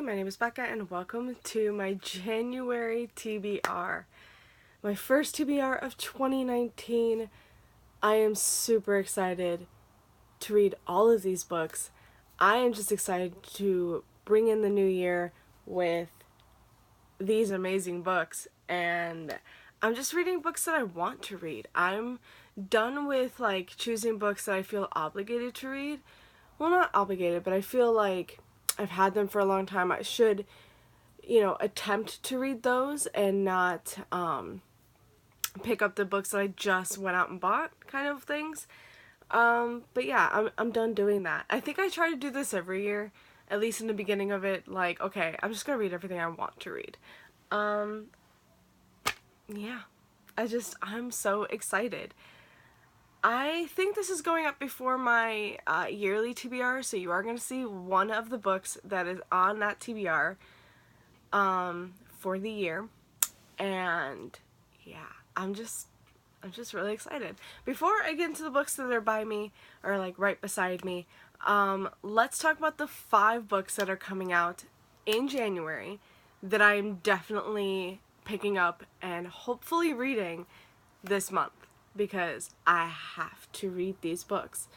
Hi, my name is Becca and welcome to my January TBR. My first TBR of 2019. I am super excited to read all of these books. I am just excited to bring in the new year with these amazing books, and I'm just reading books that I want to read. I'm done with choosing books that I feel obligated to read. Well, not obligated, but I feel like I've had them for a long time. I should, attempt to read those and not pick up the books that I just went out and bought, kind of things. But yeah, I'm done doing that. I think I try to do this every year, at least in the beginning of it. Okay, I'm just gonna read everything I want to read. Yeah, I'm so excited. I think this is going up before my yearly TBR, so you are going to see one of the books that is on that TBR for the year. And yeah, I'm just really excited. Before I get into the books that are by me or right beside me, let's talk about the 5 books that are coming out in January that I'm definitely picking up and hopefully reading this month, because I have to read these books.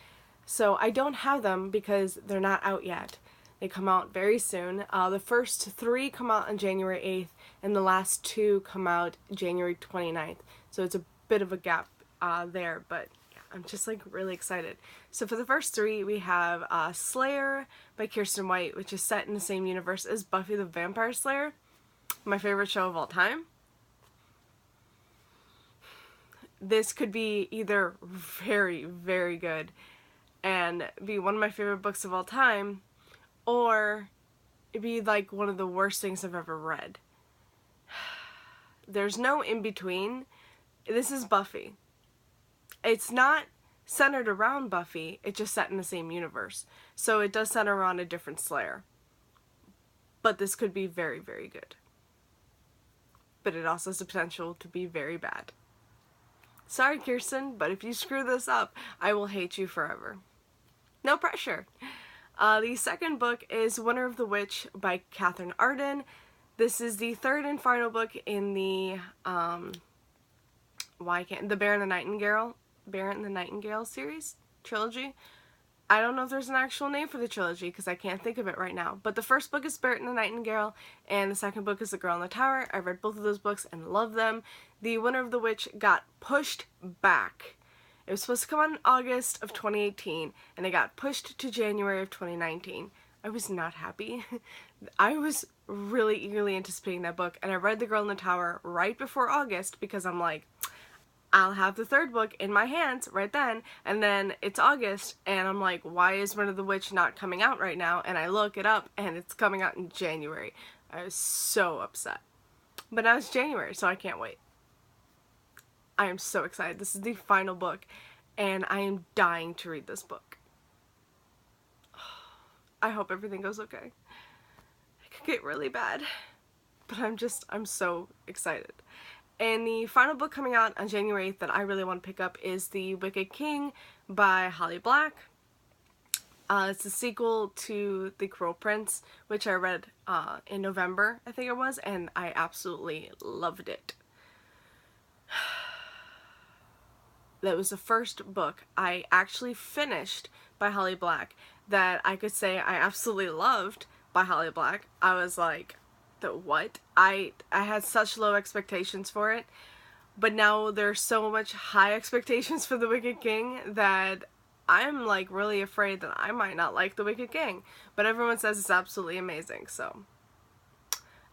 So I don't have them because they're not out yet. They come out very soon. The first 3 come out on January 8th, and the last 2 come out January 29th. So it's a bit of a gap there, but yeah, I'm just really excited. So for the first 3, we have Slayer by Kirsten White, which is set in the same universe as Buffy the Vampire Slayer, my favorite show of all time. This could be either very, very good and be one of my favorite books of all time, or it'd be one of the worst things I've ever read. There's no in between. This is Buffy. It's not centered around Buffy, it's just set in the same universe. So it does center around a different Slayer. But this could be very, very good. But it also has the potential to be very bad. Sorry, Kirsten, but if you screw this up, I will hate you forever. No pressure. The second book is Winter of the Witch by Catherine Arden. This is the 3rd and final book in the the Bear and the Nightingale series trilogy. I don't know if there's an actual name for the trilogy because I can't think of it right now. But the first book is Spirit and the Nightingale, and the second book is The Girl in the Tower. I read both of those books and love them. The Winter of the Witch got pushed back. It was supposed to come out in August of 2018, and it got pushed to January of 2019. I was not happy. I was really eagerly anticipating that book, and I read The Girl in the Tower right before August because I'm like, I'll have the 3rd book in my hands right then, and then it's August, and I'm like, why is Winter of the Witch not coming out right now? And I look it up, and it's coming out in January. I was so upset. But now it's January, so I can't wait. I am so excited. This is the final book, and I am dying to read this book. I hope everything goes okay. It could get really bad, but I'm so excited. And the final book coming out on January 8th that I really want to pick up is The Wicked King by Holly Black. It's a sequel to The Cruel Prince, which I read in November, I think it was, and I absolutely loved it. That was the first book I actually finished by Holly Black that I could say I absolutely loved by Holly Black. I was like, what? I had such low expectations for it, but now there's so much high expectations for The Wicked King that I'm really afraid that I might not like The Wicked King, but everyone says it's absolutely amazing. So,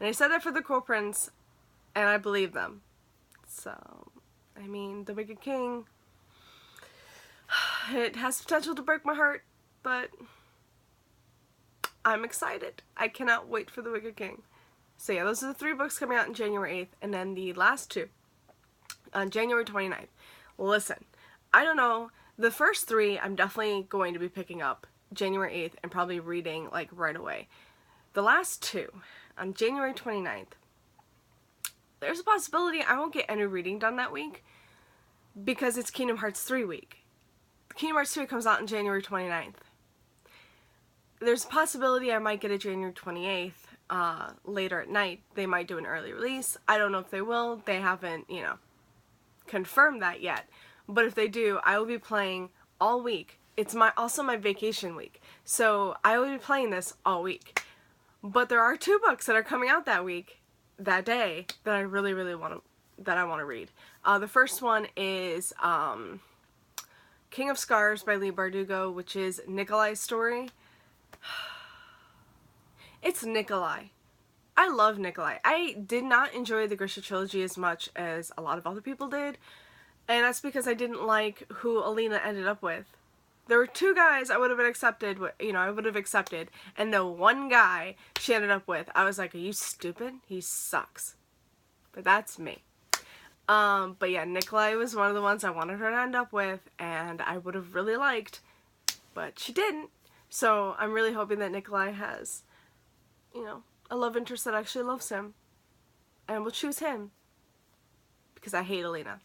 and I said that for The Cruel Prince, and I believe them. So, I mean, The Wicked King, it has potential to break my heart, but I'm excited. I cannot wait for The Wicked King. So yeah, those are the 3 books coming out on January 8th, and then the last 2 on January 29th. Listen, I don't know, the first 3 I'm definitely going to be picking up January 8th and probably reading right away. The last 2 on January 29th, there's a possibility I won't get any reading done that week because it's Kingdom Hearts 3 week. Kingdom Hearts 3 comes out on January 29th. There's a possibility I might get it January 28th, later at night. They might do an early release. I don't know if they will. They haven't, you know, confirmed that yet. But if they do, I will be playing all week. It's also my vacation week. So I will be playing this all week. But there are 2 books that are coming out that day, that I really, really want to read. The first one is King of Scars by Leigh Bardugo, which is Nikolai's story. It's Nikolai. I love Nikolai. I did not enjoy the Grisha trilogy as much as a lot of other people did, and that's because I didn't like who Alina ended up with. There were 2 guys I would have accepted, and the one guy she ended up with, I was like, are you stupid? He sucks. But that's me. But yeah, Nikolai was one of the ones I wanted her to end up with, and I would have really liked, but she didn't. So I'm really hoping that Nikolai has, you know, a love interest that actually loves him, and will choose him, because I hate Alina.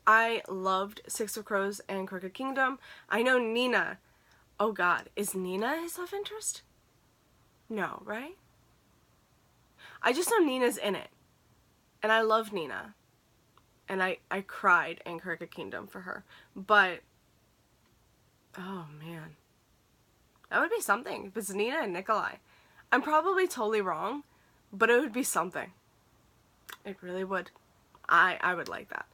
I loved Six of Crows and Crooked Kingdom. I know Nina, oh god, is Nina his love interest? No, right? I just know Nina's in it, and I love Nina, and I cried in Crooked Kingdom for her, but, oh man, that would be something if it's Nina and Nikolai. I'm probably totally wrong, but it would be something. It really would. I would like that.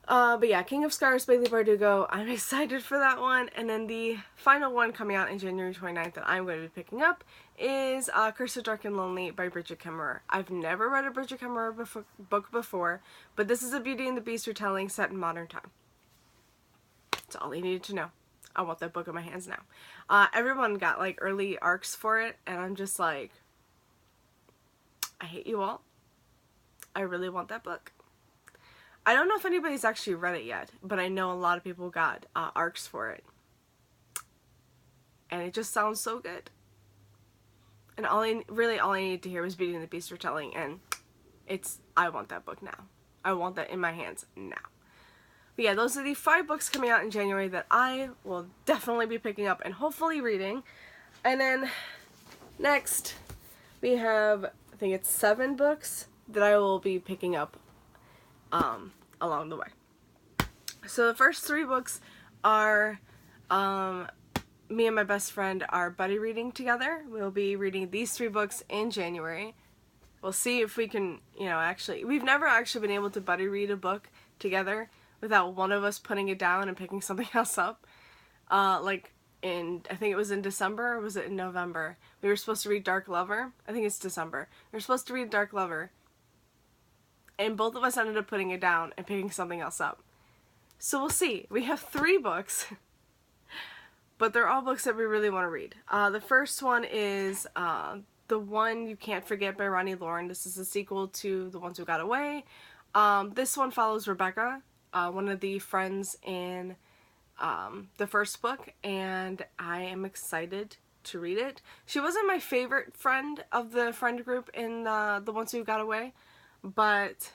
But yeah, King of Scars by Leigh Bardugo, I'm excited for that one. And then the final one coming out in January 29th that I'm going to be picking up is Curse of Dark and Lonely by Bridget Kemmerer. I've never read a Bridget Kemmerer book before, but this is a Beauty and the Beast retelling set in modern time. That's all you needed to know. I want that book in my hands now. Everyone got like early arcs for it, and I'm just like, I hate you all. I really want that book. I don't know if anybody's actually read it yet, but I know a lot of people got arcs for it. And it just sounds so good. And all I needed to hear was Beauty and the Beast retelling, and I want that book now. I want that in my hands now. But yeah, those are the 5 books coming out in January that I will definitely be picking up and hopefully reading. And then next we have, I think it's 7 books that I will be picking up along the way. So the first 3 books are me and my best friend are buddy reading together. We'll be reading these 3 books in January. We'll see if we can, you know, we've never actually been able to buddy read a book together without one of us putting it down and picking something else up. Like I think it was in December, or was it in November? We were supposed to read Dark Lover. I think it's December. We were supposed to read Dark Lover, and both of us ended up putting it down and picking something else up. So we'll see. We have 3 books, but they're all books that we really want to read. The first one is The One You Cant Forget by Ronnie Lauren. This is a sequel to The Ones Who Got Away. This one follows Rebecca, one of the friends in the first book, and I am excited to read it. She wasn't my favorite friend of the friend group in The Ones Who Got Away, but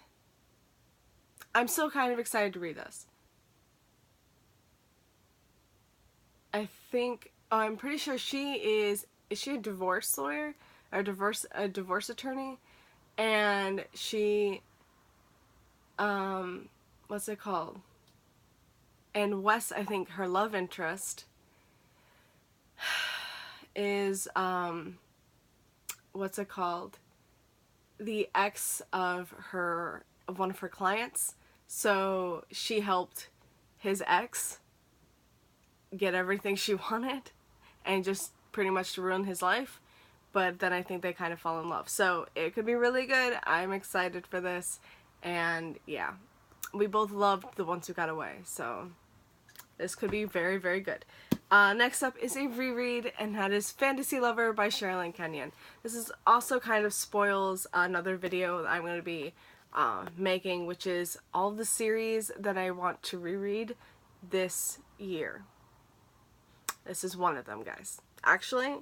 I'm still kind of excited to read this. I'm pretty sure is she a divorce lawyer? Or a divorce attorney? And she, what's it called? And Wes, I think her love interest is, what's it called? The ex of one of her clients. So she helped his ex get everything she wanted and just pretty much to ruin his life. But then I think they kind of fall in love. So it could be really good. I'm excited for this. And yeah, we both loved The Ones Who Got Away. So this could be very, very good. Next up is a reread, and that is Fantasy Lover by Sherilyn Kenyon. This is also kind of spoils another video that I'm going to be making, which is all the series that I want to reread this year. This is one of them, guys. Actually,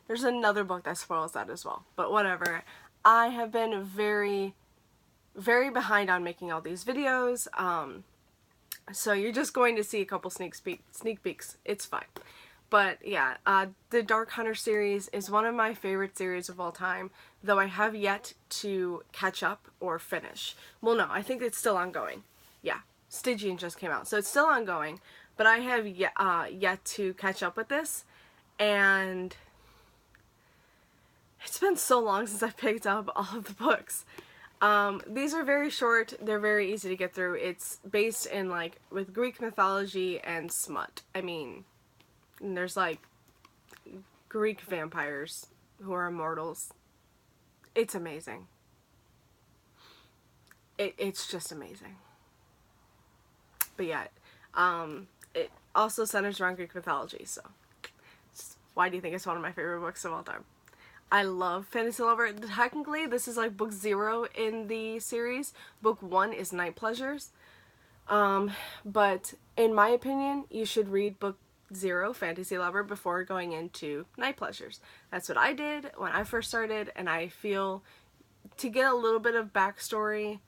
there's another book that spoils that as well, but whatever. I have been very, very behind on making all these videos, so you're just going to see a couple sneak peeks. It's fine. But yeah, the Dark Hunter series is one of my favorite series of all time, though I have yet to catch up or finish. Well, no, I think it's still ongoing. Yeah, Stygian just came out, so it's still ongoing, but I have yet to catch up with this, and it's been so long since I've picked up all of the books. These are very short, they're very easy to get through. It's based in, like, with Greek mythology and smut. I mean, there's, like, Greek vampires who are immortals. It's amazing. It's just amazing. But yeah, it also centers around Greek mythology, so why do you think it's one of my favorite books of all time? I love fantasy lover. Technically, this is like book 0 in the series. Book 1 is Night Pleasures. But in my opinion, you should read book 0, Fantasy Lover, before going into Night Pleasures. That's what I did when I first started, and I feel to get a little bit of backstory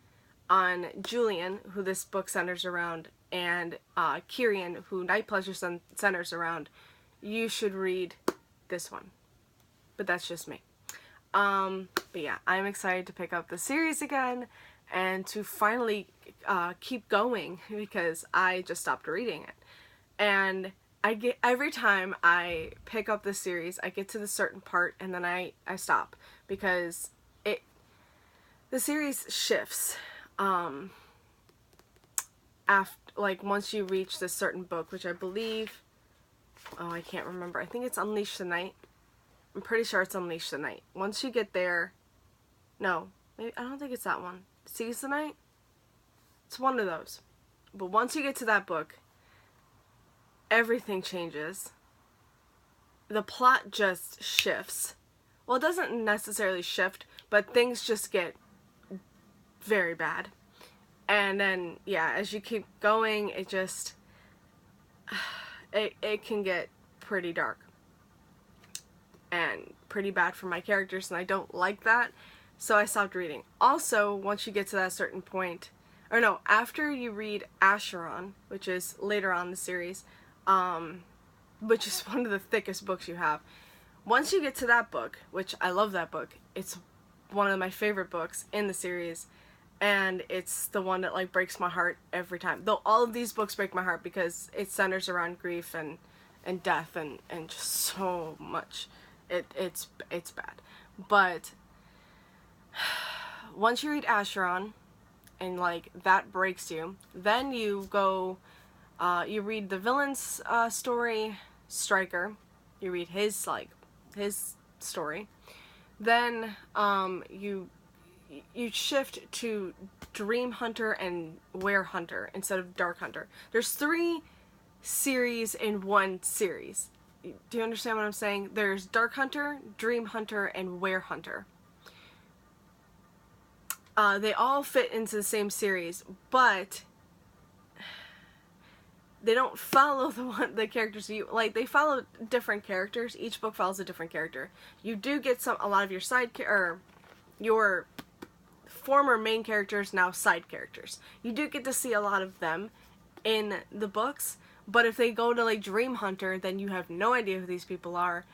on Julian, who this book centers around, and Kyrian, who Night Pleasures centers around, you should read this one. But that's just me. But yeah, I'm excited to pick up the series again and to finally keep going, because I just stopped reading it. And every time I pick up this series, I get to the certain part and then I stop, because the series shifts after, like, once you reach this certain book, which I believe, oh, I can't remember. I think it's Unleash the Night. I'm pretty sure it's Unleash the Night. Once you get there, no, maybe, I don't think it's that one. Seize the Night? It's one of those. But once you get to that book, everything changes. The plot just shifts. Well, it doesn't necessarily shift, but things just get very bad. And then, yeah, as you keep going, it just, it can get pretty dark. And pretty bad for my characters, and I don't like that, so I stopped reading. Also, once you get to that certain point, or no, after you read Acheron, which is later on in the series, which is one of the thickest books you have, once you get to that book, which I love that book, it's one of my favorite books in the series, and it's the one that, like, breaks my heart every time. Though all of these books break my heart because it centers around grief and death and just so much. It's bad. But once you read Acheron and, like, that breaks you, then you go, you read the villain's story, Stryker. You read his story. Then you shift to Dream Hunter and Were Hunter instead of Dark Hunter. There's 3 series in one series. Do you understand what I'm saying? There's Dark Hunter, Dream Hunter, and Were Hunter. They all fit into the same series, but they don't follow the characters you like. They follow different characters. Each book follows a different character. You do get a lot of your former main characters, now side characters. You do get to see a lot of them in the books, but if they go to, like, Dream Hunter, then you have no idea who these people are,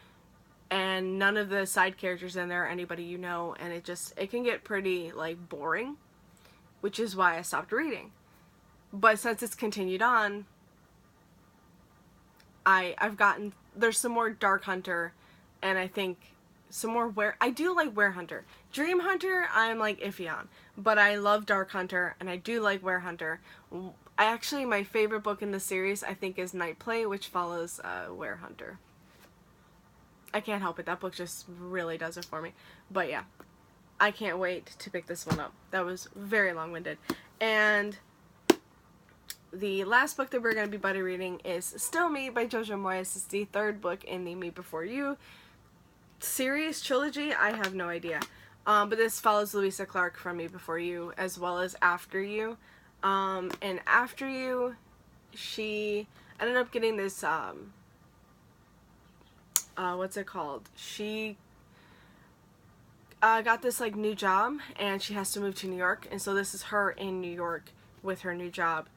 and none of the side characters in there are anybody you know, and it can get pretty, like, boring, which is why I stopped reading. But since it's continued on, there's some more Dark Hunter, and I think some more I do like Were Hunter. Dream Hunter, I'm, like, iffy on, but I love Dark Hunter, and I do like Were Hunter. Actually, my favorite book in the series, I think, is Night Play, which follows Were Hunter. I can't help it. That book just really does it for me. But yeah, I can't wait to pick this one up. That was very long-winded. And the last book that we're going to be buddy reading is Still Me by Jojo Moyes. It's the 3rd book in the Me Before You series, trilogy. I have no idea. But this follows Louisa Clark from Me Before You, as well as After You. And After You, she ended up getting this, what's it called? She got this, like, new job, and she has to move to New York, and so this is her in New York with her new job.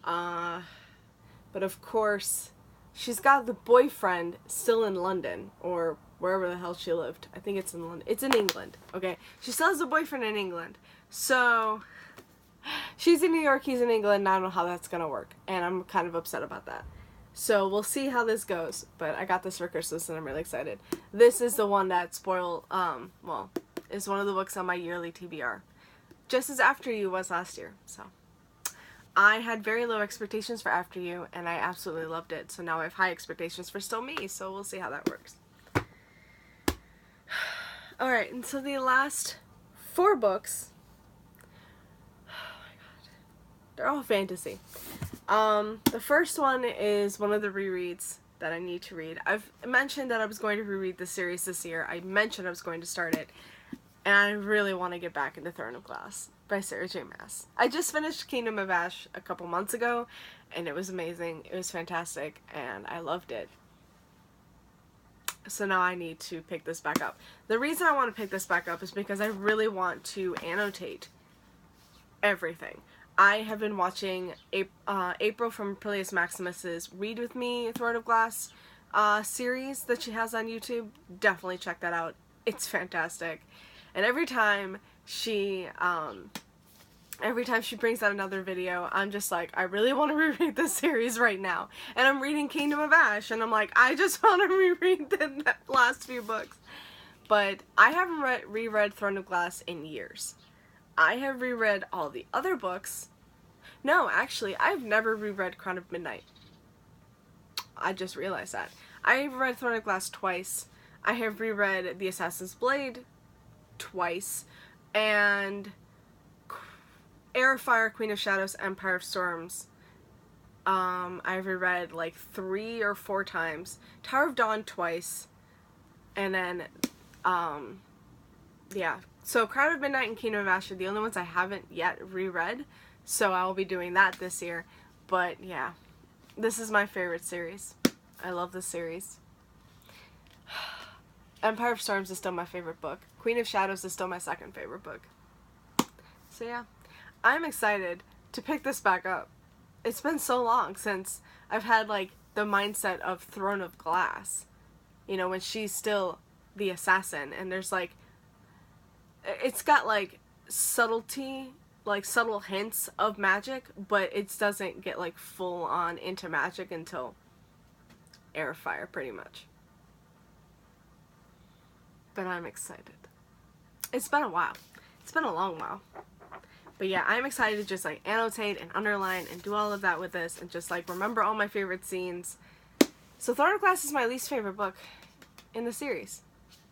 But of course, she's got the boyfriend still in London, or wherever the hell she lived. I think it's in London. It's in England, okay? She still has a boyfriend in England. So, she's in New York, he's in England, and I don't know how that's gonna work. And I'm kind of upset about that. So, we'll see how this goes. But I got this for Christmas, and I'm really excited. This is the one that is one of the books on my yearly TBR. Just as After You was last year, so. I had very low expectations for After You, and I absolutely loved it. So now I have high expectations for Still Me, so we'll see how that works. Alright, and so the last 4 books, oh my god, they're all fantasy. The first one is one of the rereads that I need to read. I've mentioned that I was going to reread the series this year. I mentioned I was going to start it, and I really want to get back into Throne of Glass by Sarah J. Maas. I just finished Kingdom of Ash a couple months ago, and it was amazing. It was fantastic, and I loved it. So now I need to pick this back up. The reason I want to pick this back up is because I really want to annotate everything. I have been watching April from Peleus Maximus's Read With Me Throne of Glass series that she has on YouTube. Definitely check that out. It's fantastic. And every time she brings out another video, I'm just like, I really want to reread this series right now. And I'm reading Kingdom of Ash, and I'm like, I just want to reread the last few books. But I haven't reread Throne of Glass in years. I have reread all the other books. No, actually, I've never reread Crown of Midnight. I just realized that. I've read Throne of Glass twice. I have reread The Assassin's Blade twice, and Heir of Fire, Queen of Shadows, Empire of Storms, I've reread like 3 or 4 times. Tower of Dawn twice, and then, yeah. So Crown of Midnight and Kingdom of Ash are the only ones I haven't yet reread, so I will be doing that this year. But yeah, this is my favorite series. I love this series. Empire of Storms is still my favorite book. Queen of Shadows is still my second favorite book. So yeah, I'm excited to pick this back up. It's been so long since I've had like the mindset of Throne of Glass. You know, when she's still the assassin, and there's like, it's got like subtlety, like subtle hints of magic, but it doesn't get like full on into magic until Heir of Fire, pretty much. But I'm excited. It's been a while. It's been a long while. But yeah, I'm excited to just like annotate and underline and do all of that with this and just like remember all my favorite scenes. So Throne of Glass is my least favorite book in the series.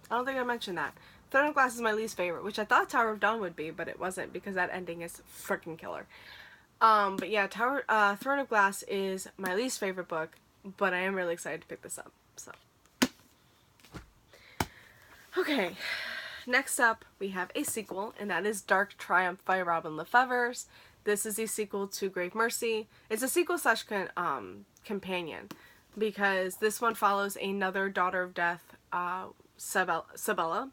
I don't think I mentioned that. Throne of Glass is my least favorite, which I thought Tower of Dawn would be, but it wasn't because that ending is freaking killer. But yeah, Throne of Glass is my least favorite book, but I am really excited to pick this up. So. Okay, next up we have a sequel, and that is Dark Triumph by Robin Lefevre's. This is a sequel to Grave Mercy. It's a sequel slash companion, because this one follows another Daughter of Death, Sabella,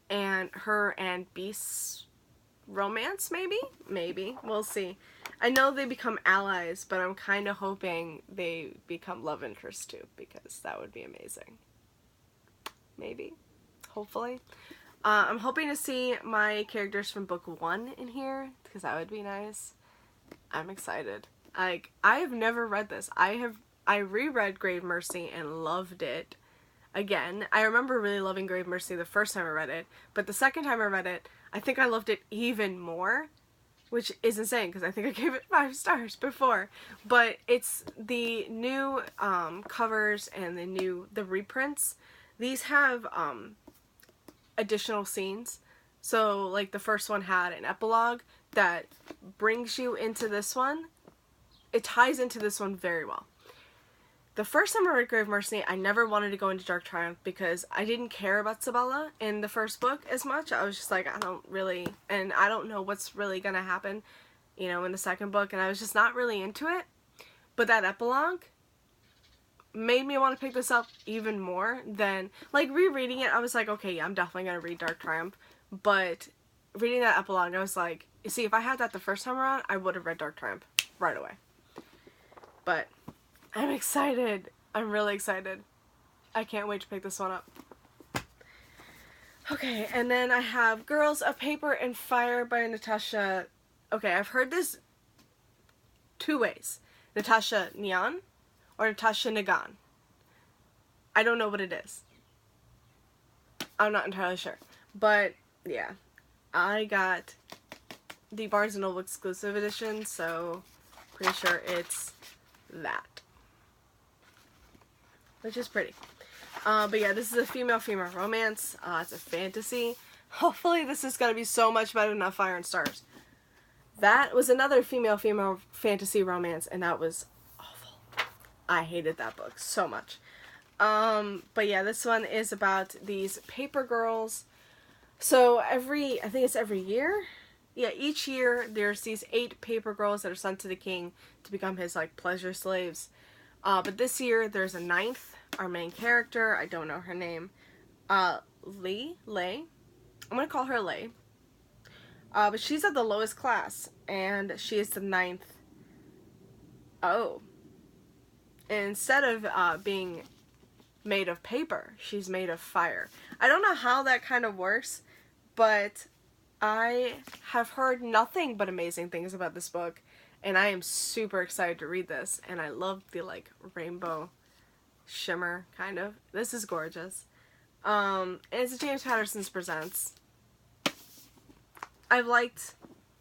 and her and Beast's romance, maybe? Maybe. We'll see. I know they become allies, but I'm kind of hoping they become love interests too, because that would be amazing. Maybe. Hopefully. I'm hoping to see my characters from book 1 in here, because that would be nice. I'm excited. Like, I have never read this. I reread Grave Mercy and loved it. Again, I remember really loving Grave Mercy the first time I read it, but the second time I read it, I think I loved it even more, which is insane because I think I gave it 5 stars before. But it's the new covers and the reprints. These have additional scenes. So like the first one had an epilogue that brings you into this one. It ties into this one very well. The first time I read Grave Mercy, I never wanted to go into Dark Triumph because I didn't care about Sabella in the first book as much. I was just like, I don't know what's really gonna happen, you know, in the second book, and I was just not really into it. But that epilogue made me want to pick this up even more than, like, rereading it, I was like, okay, yeah, I'm definitely gonna read Dark Triumph, but reading that epilogue, I was like, you see, if I had that the first time around, I would have read Dark Triumph right away. But I'm excited. I'm really excited. I can't wait to pick this one up. Okay, and then I have Girls of Paper and Fire by Natasha. Okay, I've heard this two ways. Natasha Nyan or Natasha Nagan. I don't know what it is. I'm not entirely sure. But, yeah. I got the Barnes & Noble exclusive edition, so pretty sure it's that. Which is pretty. But yeah, this is a female-female romance. It's a fantasy. Hopefully this is going to be so much better than Fire and Stars. That was another female-female fantasy romance, and that was awful. I hated that book so much. But yeah, this one is about these paper girls. So I think it's every year? Yeah, each year there's these 8 paper girls that are sent to the king to become his, like, pleasure slaves. But this year there's a 9th. Our main character, I don't know her name, Lei. I'm gonna call her Lei. But she's at the lowest class, and she is the 9th. Oh. And instead of being made of paper, she's made of fire. I don't know how that kind of works, but I have heard nothing but amazing things about this book, and I am super excited to read this, and I love the, like, rainbow shimmer, kind of. This is gorgeous. And it's a James Patterson's Presents. I've liked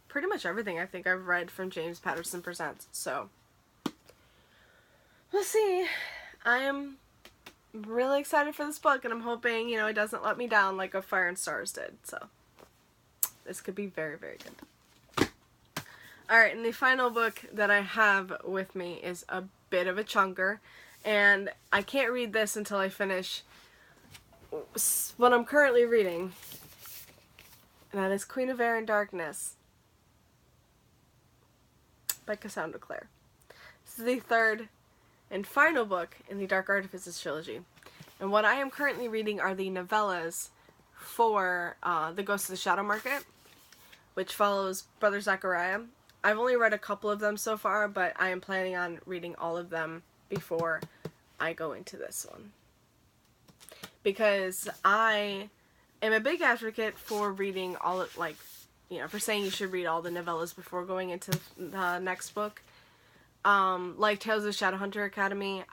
pretty much everything I think I've read from James Patterson Presents, so we'll see. I am really excited for this book, and I'm hoping, you know, it doesn't let me down like a Fire and Stars did, so this could be very, very good. Alright, and the final book that I have with me is a bit of a chunker. And I can't read this until I finish what I'm currently reading. And that is Queen of Air and Darkness by Cassandra Clare. This is the 3rd and final book in the Dark Artifices trilogy. And what I am currently reading are the novellas for The Ghost of the Shadow Market, which follows Brother Zachariah. I've only read a couple of them so far, but I am planning on reading all of them before I go into this one. Because I am a big advocate for reading all of, like, you know, for saying you should read all the novellas before going into the next book. Like Tales of the Shadowhunter Academy,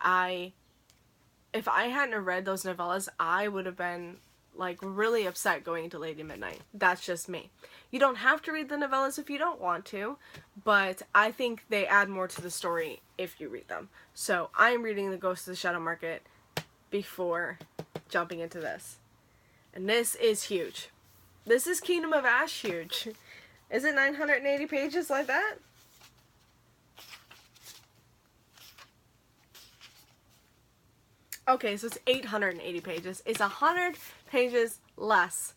if I hadn't read those novellas, I would have been, like, really upset going into Lady Midnight. That's just me. You don't have to read the novellas if you don't want to, but I think they add more to the story if you read them. So I'm reading The Ghost of the Shadow Market before jumping into this. And this is huge. This is Kingdom of Ash huge. Is it 980 pages like that? Okay, so it's 880 pages. It's 100 pages less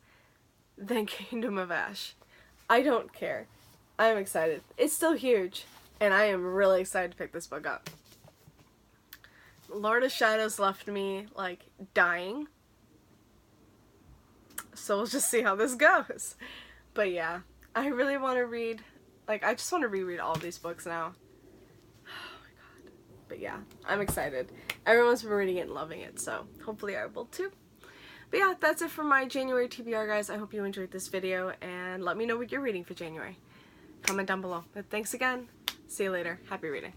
than Kingdom of Ash. I don't care. I'm excited. It's still huge, and I am really excited to pick this book up. Lord of Shadows left me, like, dying. So we'll just see how this goes. But yeah, I really want to read, like, I just want to reread all of these books now. Oh my god. But yeah, I'm excited. Everyone's been reading it and loving it, so hopefully I will too. But yeah, that's it for my January TBR, guys. I hope you enjoyed this video, and let me know what you're reading for January. Comment down below. But thanks again. See you later. Happy reading.